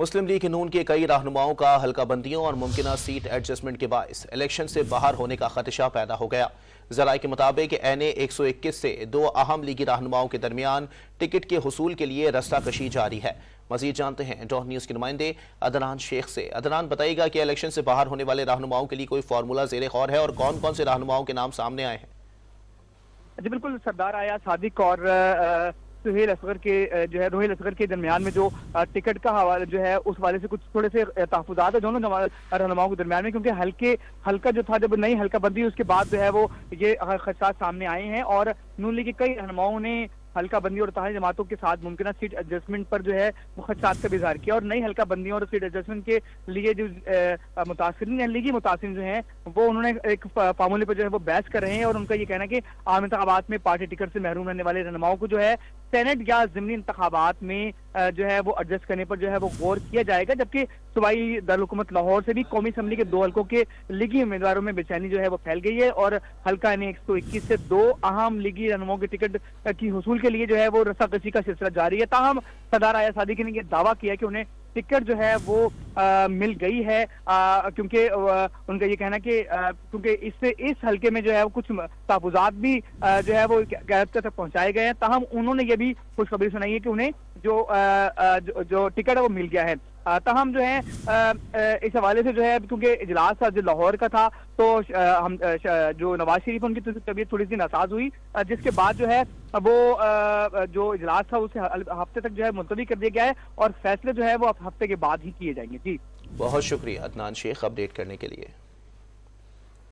मुस्लिम league नून के कई रहनुमाओं का हल्का बंदियों और मुमकिन सीट एडजस्टमेंट के बायस इलेक्शन से बाहर होने का खदशा पैदा हो गया। जराये के मुताबिक NA 121 से दो अहम लीगी रहनुमाओं के दरमियान टिकट के हुसूल के लिए रस्ता कशी जारी है। मजीद जानते हैं डॉन न्यूज के नुमाइंदे अदनान शेख से। अदनान, बताइएगा कि इलेक्शन से बाहर होने वाले रहनुमाओं के लिए कोई फार्मूला ज़ेरे गौर है और कौन कौन से रहनुमाओं के नाम सामने आए हैं? जी बिल्कुल, सरदार आया सादिक और सुहेल असगर के जो है रोहिल असगर के दरमियान में जो टिकट का हवाला जो है उस वाले से कुछ थोड़े से तहफुजात है दोनों रहनुमाओं के दरमियान में, क्योंकि हल्का जो था जब नई हल्का बंदी उसके बाद जो है वो ये खदशात सामने आए हैं और नून लीग के कई रहनुमाओं ने हल्का बंदी और इत्तेहादी जमातों के साथ मुमकिन सीट एडजस्टमेंट पर जो है वो खदशात का भी इजहार किया और नई हल्का बंदियों और सीट एडजस्टमेंट के लिए जो मुतासिरीन हैं, लीगी मुतासिरीन जो हैं, वो उन्होंने एक फार्मूले पर जो है वो बहस कर रहे हैं और उनका ये कहना है कि आम इंतखाबात में पार्टी टिकट से महरूम रहने वाले रहनुमाओं को जो है सेनेट या ज़िमनी इंतखाबात में जो है वो एडजस्ट करने पर जो है वो गौर किया जाएगा। जबकि सूबाई दारुल-हुकूमत लाहौर से भी कौमी असम्बली के 2 हल्कों के लीगी उम्मीदवारों में बेचैनी जो है वो फैल गई है और हल्का NA 121 से 2 अहम लीगी रहनुमाओं के टिकट की हुसूल के लिए जो है वो रस्साकशी का सिलसिला जारी है। ताहम सरदार आया सादिकी ने यह दावा किया कि उन्हें टिकट जो है वो मिल गई है, क्योंकि उनका ये कहना कि क्योंकि इससे इस हल्के में जो है वो कुछ तहफुजात भी जो है वो क़यादत तक पहुंचाए गए हैं। ताहम उन्होंने ये भी खुशखबरी सुनाई है कि उन्हें जो टिकट है वो मिल गया है। ताहम जो है इस हवाले से जो है क्योंकि इजलास जो लाहौर का था तो हम जो नवाज शरीफ उनकी तबीयत थोड़ी सी नासाज हुई, जिसके बाद जो है वो जो इजलास था उसे हफ्ते तक जो है मुलतवी कर दिया गया है और फैसले जो है वो हफ्ते के बाद ही किए जाएंगे। जी बहुत शुक्रिया अदनान शेख अपडेट करने के लिए।